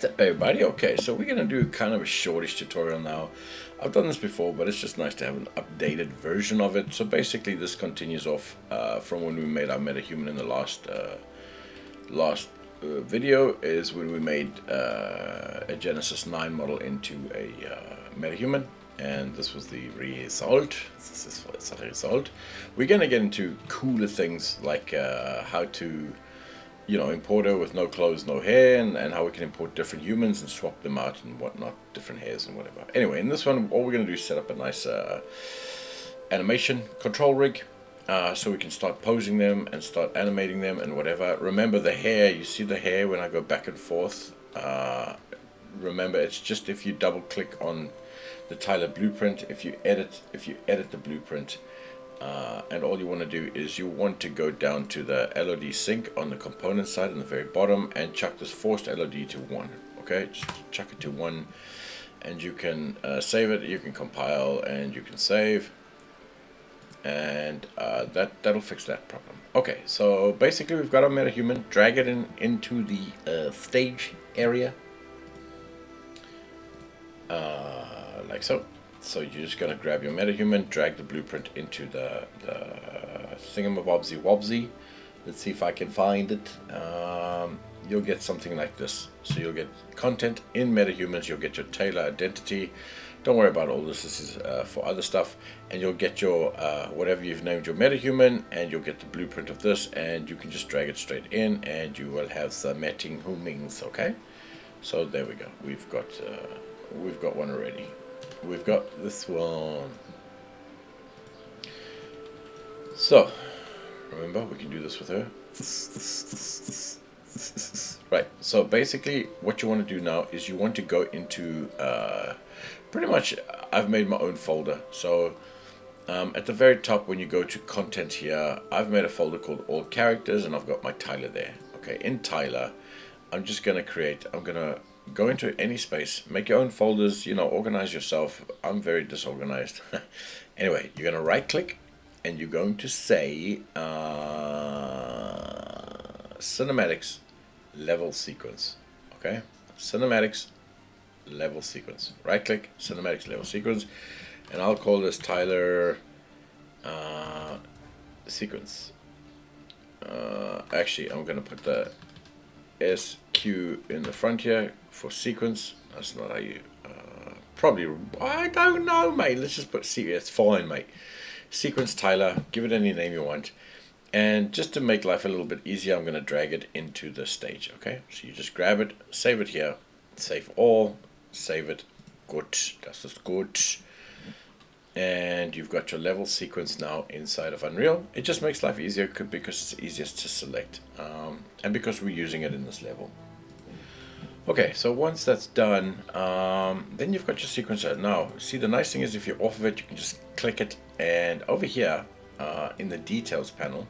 What's up, everybody? Okay, so we're gonna do kind of a shortish tutorial now. I've done this before, but it's just nice to have an updated version of it. So basically this continues off from when we made our metahuman in the last video, is when we made a Genesis 9 model into a metahuman, and this was the result. This is the result. We're gonna get into cooler things like how to import her with no clothes, no hair, and how we can import different humans and swap them out and whatnot, different hairs and whatever. Anyway, in this one, all we're going to do is set up a nice animation control rig, so we can start posing them and start animating them and whatever. Remember the hair, you see the hair when I go back and forth. Remember, it's just if you double click on the Tyler blueprint, if you edit the blueprint, and all you want to do is you want to go down to the LOD sync on the component side on the very bottom and chuck this forced LOD to 1. Okay, just chuck it to 1, and you can save it, you can compile, and you can save, and that'll fix that problem. Okay, so basically we've got our metahuman. Drag it into the stage area, like so. So you're just going to grab your metahuman, drag the blueprint into the thingamabobsy-wobsy. Let's see if I can find it. You'll get something like this. So you'll get content in metahumans, you'll get your Taylor identity. Don't worry about all this, this is for other stuff. And you'll get your, whatever you've named your metahuman, and you'll get the blueprint of this, and you can just drag it straight in, and you will have the METAHUMANs, okay? So there we go, we've got one already. We've got this one. So remember, we can do this with her. Right, so basically what you want to do now is you want to go into pretty much, I've made my own folder. So at the very top, when you go to content here, I've made a folder called all characters, and I've got my Tyler there. Okay, in Tyler, I'm just going to go into any space, make your own folders, organize yourself. I'm very disorganized. Anyway, you're going to right click, and you're going to say cinematics level sequence. Okay, cinematics level sequence. Right click, cinematics level sequence, and I'll call this Tyler sequence. Actually, I'm going to put the SQ in the front here for sequence. That's not how you probably, I don't know, mate. Let's just put it's fine, mate. Sequence Tyler, give it any name you want. And just to make life a little bit easier, I'm going to drag it into the stage. Okay, so you just grab it, save it here, save all, save it. Good, that's just good. And you've got your level sequence now inside of Unreal. It just makes life easier because it's easiest to select, and because we're using it in this level. Okay, so once that's done, then you've got your sequencer. Now, see, the nice thing is if you're off of it, you can just click it, and over here in the details panel,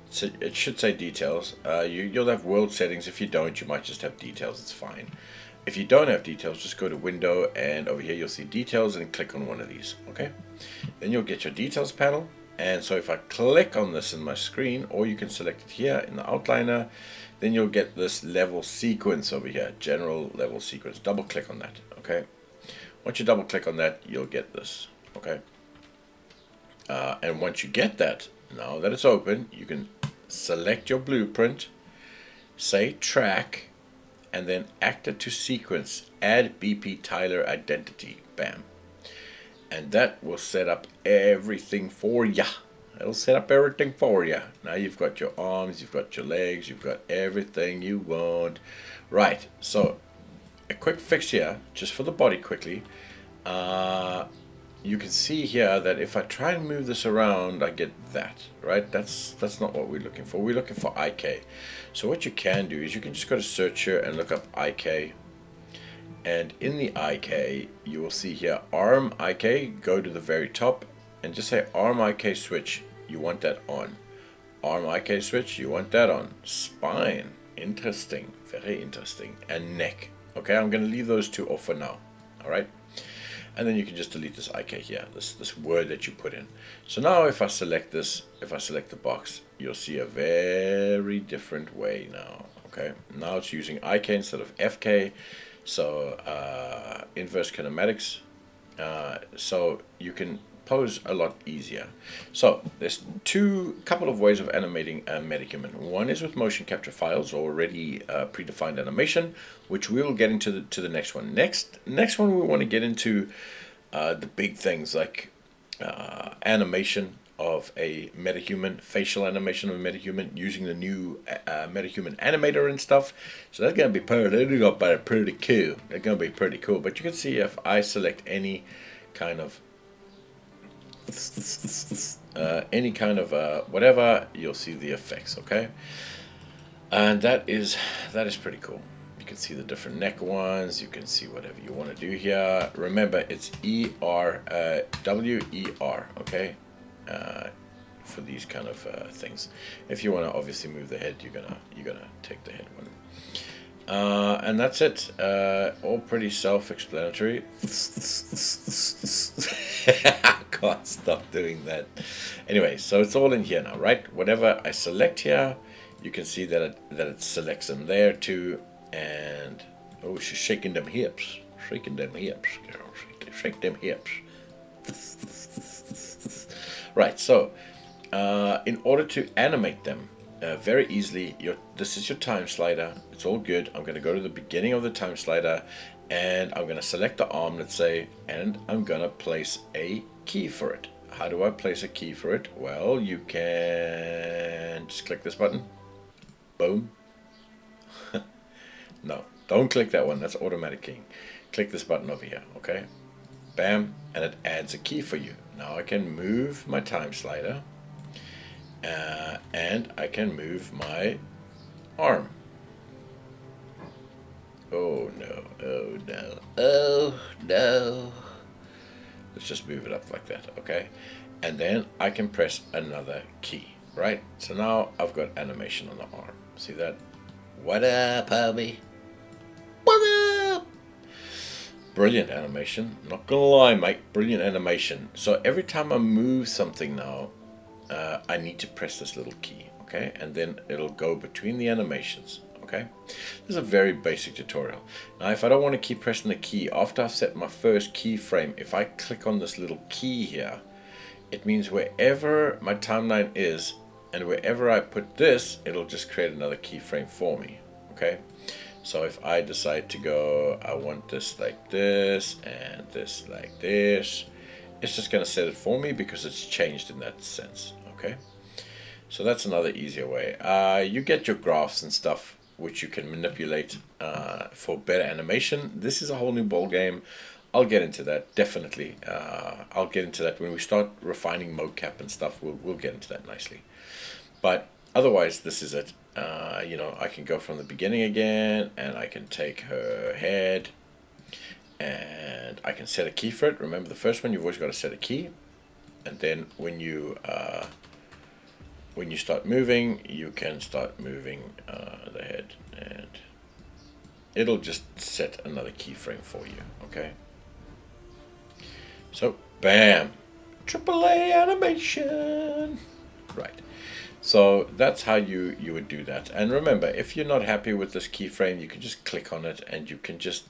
so it should say details. You'll have world settings. If you don't, you might just have details. It's fine. If you don't have details, just go to window, and over here you'll see details, and click on one of these. Okay, then you'll get your details panel. And so if I click on this in my screen, or you can select it here in the outliner, then you'll get this level sequence over here, general level sequence. Double click on that. Okay, once you double click on that, you'll get this. Okay, and once you get that, now that it's open, you can select your blueprint, say track, and then actor to sequence, add BP Tyler identity, bam. And that will set up everything for ya. It'll set up everything for ya. Now you've got your arms, you've got your legs, you've got everything you want. Right, so a quick fix here, just for the body quickly. You can see here that if I try and move this around, I get that, right? That's not what we're looking for. We're looking for IK. So what you can do is you can just go to search here and look up IK. And in the IK, you will see here arm IK. Go to the very top and just say arm IK switch. You want that on. Arm IK switch, you want that on. Spine, interesting, very interesting. And neck. Okay, I'm going to leave those two off for now. All right. And then you can just delete this IK here, this word that you put in. So now if I select this, if I select the box, you'll see a very different way now. Okay, now it's using IK instead of FK, so inverse kinematics, so you can pose a lot easier. So there's couple of ways of animating a MetaHuman. One is with motion capture files, already predefined animation, which we will get into the next one. Next one we want to get into the big things like animation of a metahuman, facial animation of a metahuman using the new metahuman animator and stuff. So that's going to be pretty cool. They're going to be pretty cool. But you can see if I select any kind of whatever, you'll see the effects. Okay, and that is pretty cool. You can see the different neck ones. You can see whatever you want to do here. Remember, it's WER, okay, for these kind of things. If you want to obviously move the head, you're gonna take the head one. And that's it. All pretty self-explanatory. I can't stop doing that. Anyway, so it's all in here now, right? Whatever I select here, you can see that it selects them there too. And oh, she's shaking them hips, girl, shake them hips. Right. So, in order to animate them very easily, this is your time slider. It's all good. I'm going to go to the beginning of the time slider, and I'm going to select the arm, let's say, and I'm going to place a key for it. How do I place a key for it? Well, you can just click this button. Boom. No, don't click that one. That's automatic keying. Click this button over here, okay? Bam, and it adds a key for you. Now I can move my time slider, and I can move my arm. Oh no, oh no, oh no. Let's just move it up like that, okay? And then I can press another key, right? So now I've got animation on the arm. See that? What up, homie? What up? Brilliant animation. Not gonna lie, mate. Brilliant animation. So every time I move something now, I need to press this little key, okay? And then it'll go between the animations, okay? This is a very basic tutorial. Now, if I don't want to keep pressing the key, after I've set my first keyframe, if I click on this little key here, it means wherever my timeline is, and wherever I put this, it'll just create another keyframe for me, okay? So if I decide to go, I want this like this and this like this, it's just going to set it for me because it's changed in that sense, okay? So that's another easier way. You get your graphs and stuff which you can manipulate for better animation. This is a whole new ball game. I'll get into that, definitely. I'll get into that when we start refining mocap and stuff. We'll get into that nicely. But otherwise, this is it. You know, I can go from the beginning again, and I can take her head, and I can set a key for it. Remember, the first one, you've always got to set a key, and then when you start moving, you can start moving the head, and it'll just set another keyframe for you. Okay. So, bam, AAA animation. Right. So that's how you would do that. And remember, if you're not happy with this keyframe, you can just click on it, and you can just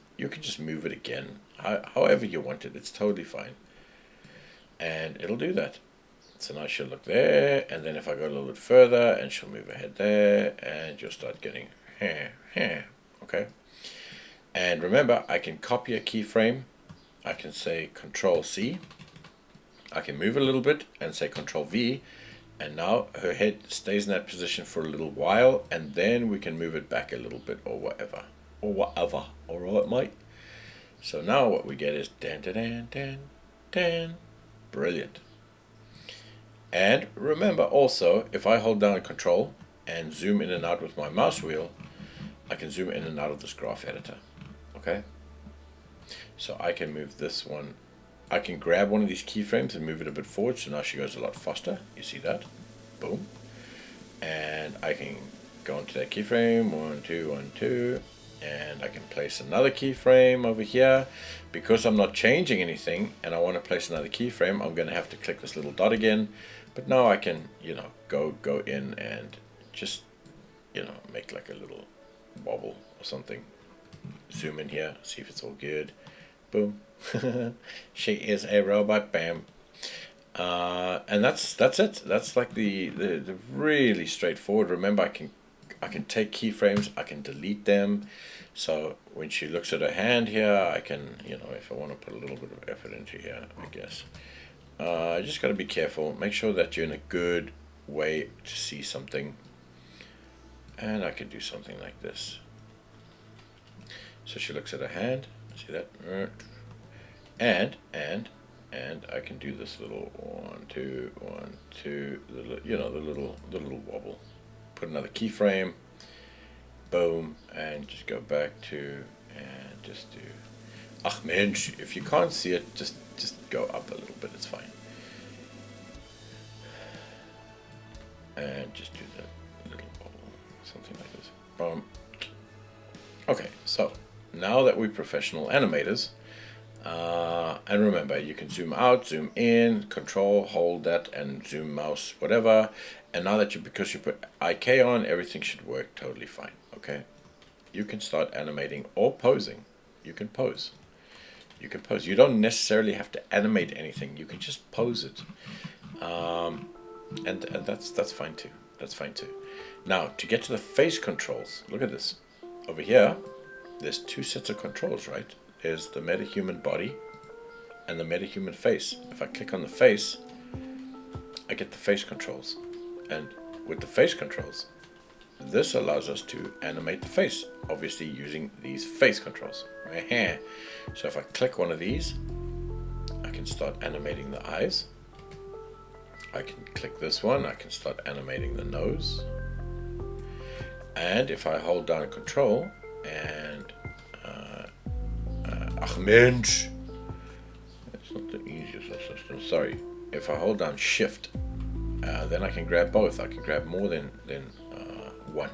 move it again, however you want it. It's totally fine, and it'll do that. So now she'll look there, and then if I go a little bit further, and she'll move her head there, and you'll start getting okay. And remember, I can copy a keyframe. I can say Control C. I can move a little bit and say Control V. And now her head stays in that position for a little while, and then we can move it back a little bit or whatever. All right, mate? So now what we get is dan, dan, dan, dan, dan. Brilliant. And remember also, if I hold down Control and zoom in and out with my mouse wheel, I can zoom in and out of this graph editor. Okay? So I can move this one. I can grab one of these keyframes and move it a bit forward, so now she goes a lot faster. You see that? Boom. And I can go into that keyframe, 1, 2, 1, 2, and I can place another keyframe over here. Because I'm not changing anything and I want to place another keyframe, I'm going to have to click this little dot again. But now I can, you know, go in and just, you know, make like a little wobble or something. Zoom in here, see if it's all good. Boom. She is a robot. Bam. And that's it. That's like the really straightforward. Remember, I can take keyframes, I can delete them. So when she looks at her hand here, I can, you know, if I want to put a little bit of effort into here, I guess. Just got to be careful. Make sure that you're in a good way to see something. And I could do something like this. So she looks at her hand. See that? And I can do this little 1, 2, 1, 2, you know, the little wobble. Put another keyframe. Boom, and just go back to and just do. Ach Mensch, if you can't see it, just go up a little bit. It's fine. And just do the little wobble, something like this. Boom. Okay, so now that we're professional animators. And remember, you can zoom out, zoom in, control, hold that, and zoom mouse, whatever. And now that because you put IK on, everything should work totally fine. Okay, you can start animating or posing. You can pose. You can pose. You don't necessarily have to animate anything. You can just pose it, and that's fine too. That's fine too. Now to get to the face controls, look at this. Over here, there's two sets of controls, right? There's the MetaHuman body and the MetaHuman face. If I click on the face, I get the face controls. And with the face controls, this allows us to animate the face, obviously using these face controls. So if I click one of these, I can start animating the eyes. I can click this one, I can start animating the nose. And if I hold down control and ach Mensch, it's not the easiest of systems. Sorry. If I hold down shift, then I can grab both. I can grab more than one,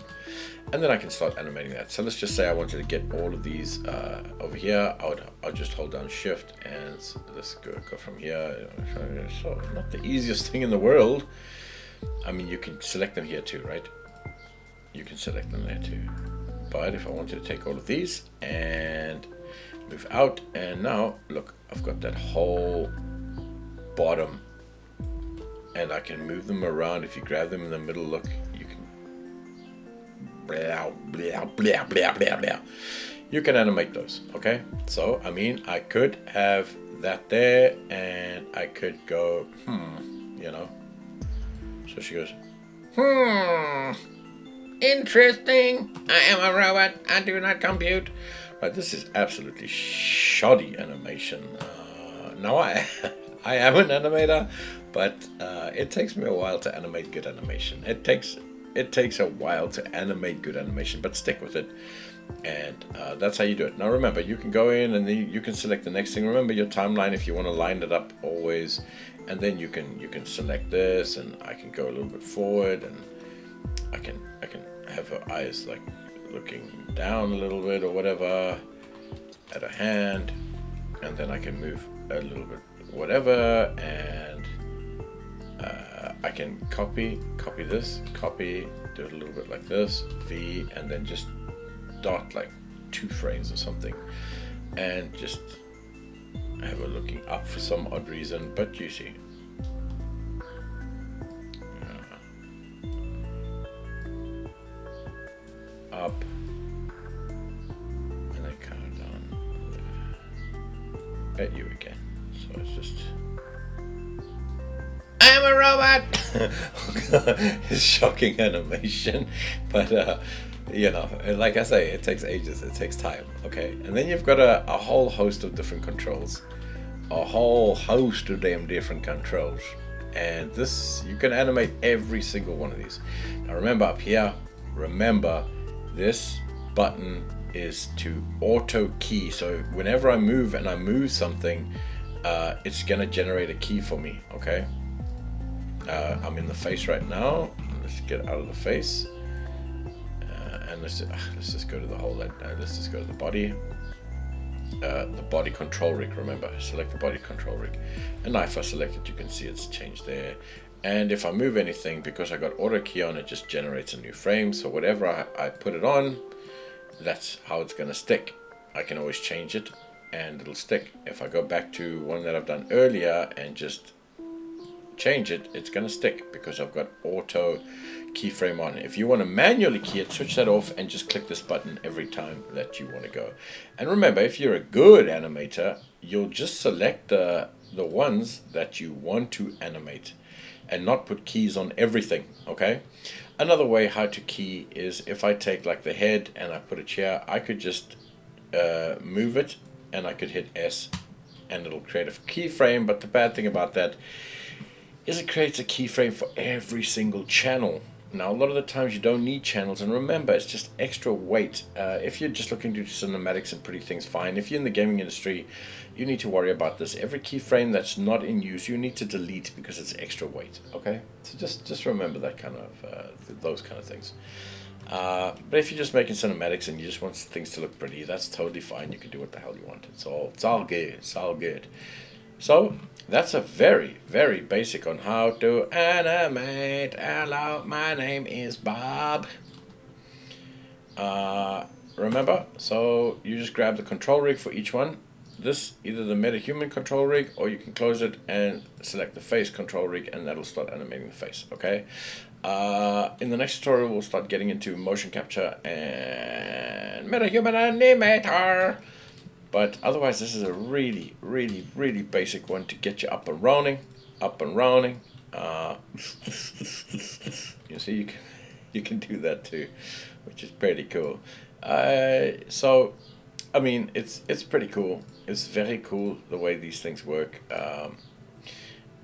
and then I can start animating that. So let's just say I wanted to get all of these over here. I'll just hold down shift and let's go from here. So not the easiest thing in the world. I mean, you can select them here too, right? You can select them there too. But if I wanted to take all of these and move out, and now look, I've got that whole bottom, and I can move them around. If you grab them in the middle, look, you can blah, blah, blah, blah, blah, blah. You can animate those. Okay, so I mean, I could have that there, and I could go you know. So she goes interesting. I am a robot. I do not compute. Right, this is absolutely shoddy animation. Now I am an animator, but it takes me a while to animate good animation. It takes a while to animate good animation, but stick with it, and that's how you do it. Now remember, you can go in and then you can select the next thing. Remember your timeline if you want to line it up always, and then you can select this, and I can go a little bit forward, and I can have her eyes like looking down a little bit or whatever at a hand, and then I can move a little bit whatever, and I can copy this, do it a little bit like this, V, and then just dot like 2 frames or something, and just have her looking up for some odd reason, but you see. Up, and then kind of down at you again. So it's just, I am a robot. It's shocking animation, but you know, like I say, it takes ages, it takes time. Okay, and then you've got a whole host of different controls, a whole host of damn different controls, and this, you can animate every single one of these. Now remember up here, remember this button is to auto key. So whenever I move and I move something, it's gonna generate a key for me. Okay, I'm in the face right now. Let's get out of the face, and let's just go to the whole. Let's just go to the body. The body control rig. Remember, select the body control rig, and now if I select it, you can see it's changed there. And if I move anything, because I got auto key on, it just generates a new frame. So whatever I put it on, that's how it's gonna stick. I can always change it and it'll stick. If I go back to one that I've done earlier and just change it, it's gonna stick because I've got auto keyframe on. If you want to manually key it, switch that off and just click this button every time that you want to go. And remember, if you're a good animator, you'll just select the ones that you want to animate and not put keys on everything. Okay, another way how to key is if I take like the head and I put it here, I could just move it and I could hit S and it'll create a keyframe. But the bad thing about that is it creates a keyframe for every single channel. Now, a lot of the times you don't need channels, and remember, it's just extra weight. If you're just looking to do cinematics and pretty things, fine. If you're in the gaming industry, you need to worry about this. Every keyframe that's not in use, you need to delete because it's extra weight. Okay, so just remember that kind of those kind of things. But if you're just making cinematics and you just want things to look pretty, that's totally fine. You can do what the hell you want. It's all good. It's all good. So that's a very, very basic on how to animate. Hello, my name is Bob. Remember, so you just grab the control rig for each one. This, either the MetaHuman control rig, or you can close it and select the face control rig, and that'll start animating the face, okay? In the next tutorial, we'll start getting into motion capture and MetaHuman Animator. But otherwise, this is a really, really, really basic one to get you up and running, you see, you can do that too, which is pretty cool. So, I mean, it's pretty cool. It's very cool the way these things work.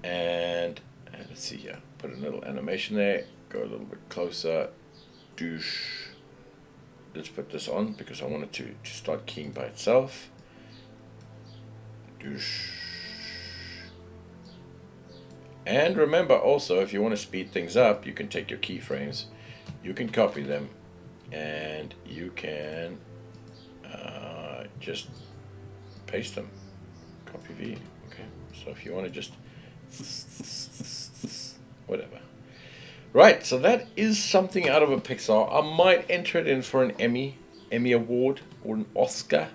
And let's see here. Put a little animation there. Go a little bit closer. Douche. Let's put this on because I want it to start keying by itself. And remember also, if you want to speed things up, you can take your keyframes, you can copy them, and you can just paste them. Copy V. Okay, so if you want to just whatever. Right, so that is something out of a Pixar. I might enter it in for an Emmy award or an Oscar.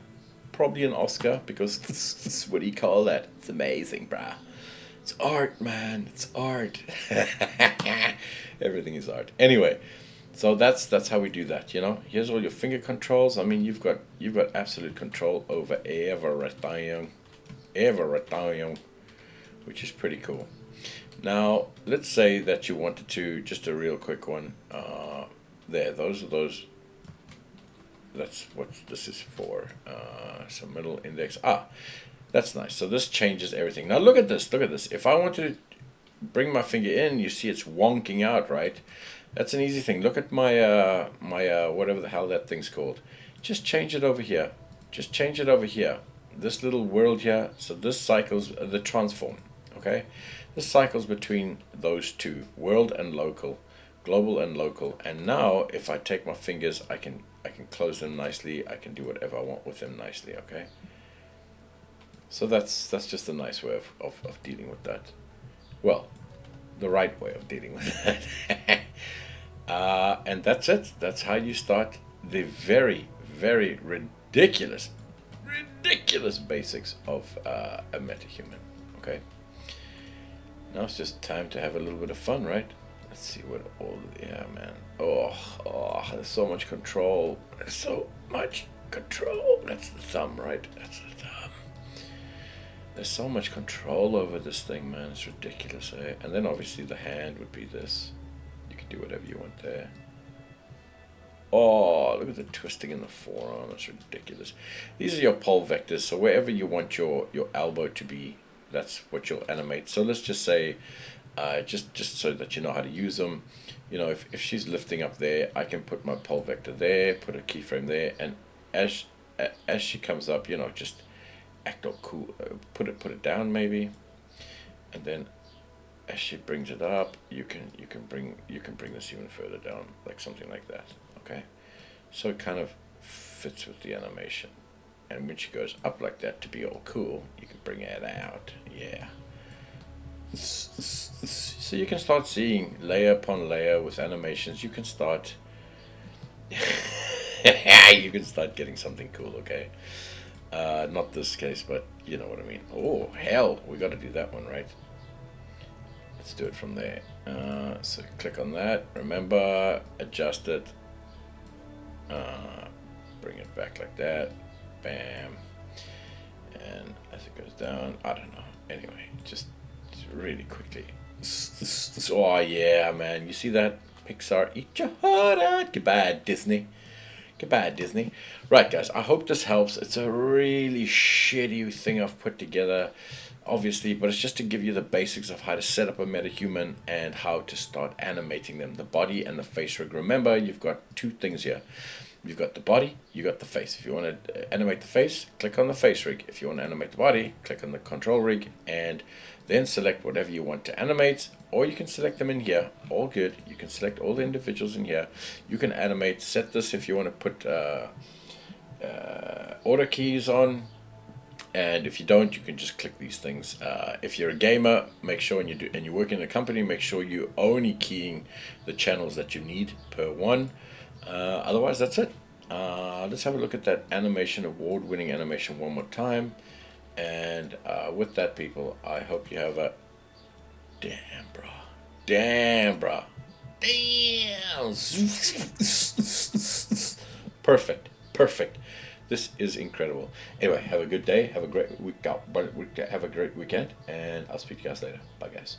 Probably an Oscar, because what do you call that? It's amazing, brah. It's art, man. It's art. Everything is art. Anyway, so that's how we do that. You know, here's all your finger controls. I mean, you've got absolute control over everything, which is pretty cool. Now, let's say that you wanted to just a real quick one. There, those are those. That's what this is for. So middle index. That's nice. So this changes everything. Now look at this. Look at this. If I want to bring my finger in, you see it's wonking out, right? That's an easy thing. Look at my my whatever the hell that thing's called. Just change it over here. Just change it over here. This little world here. So this cycles the transform. Okay. This cycles between those two, world and local, global and local. And now if I take my fingers, I can close them nicely. I can do whatever I want with them nicely, okay? So that's just a nice way of dealing with that. Well, the right way of dealing with that. And that's it. That's how you start the very, very ridiculous basics of a MetaHuman, okay? Now it's just time to have a little bit of fun, right? Let's see what all, yeah, man. Oh, there's so much control. There's so much control. That's the thumb, right? That's the thumb. There's so much control over this thing, man. It's ridiculous, eh? And then obviously the hand would be this. You can do whatever you want there. Oh, look at the twisting in the forearm. That's ridiculous. These are your pole vectors. So wherever you want your elbow to be, that's what you'll animate. So let's just say, just so that you know how to use them, you know, if she's lifting up there, I can put my pole vector there, put a keyframe there, and as she comes up, you know, just act all cool, put it down maybe, and then as she brings it up, you can bring this even further down, like something like that. Okay, so it kind of fits with the animation. And when she goes up like that to be all cool, you can bring it out. Yeah. So you can start seeing layer upon layer with animations. You can start You can start getting something cool, okay? Not this case, but you know what I mean. Oh, hell, we got to do that one, right? Let's do it from there. So click on that. Remember, adjust it. Bring it back like that. Bam. And as it goes down, I don't know. Anyway, just really quickly. Oh, yeah, man. You see that? Pixar, eat your heart out. Goodbye, Disney. Goodbye, Disney. Right, guys, I hope this helps. It's a really shitty thing I've put together, obviously, but it's just to give you the basics of how to set up a metahuman and how to start animating them, the body and the face rig. Remember, you've got two things here. You've got the body, you got the face. If you want to animate the face, click on the face rig. If you want to animate the body, click on the control rig and then select whatever you want to animate, or you can select them in here. All good. You can select all the individuals in here. You can animate, set this if you want to put order keys on, and if you don't, you can just click these things. If you're a gamer, make sure and you work in a company, make sure you're only keying the channels that you need per one. Otherwise, that's it. Let's have a look at that animation, award-winning animation one more time. And with that, people, I hope you have a... Damn, bro. Damn, bro. Damn. Perfect. Perfect. This is incredible. Anyway, have a good day. Have a great week. Have a great weekend. And I'll speak to you guys later. Bye, guys.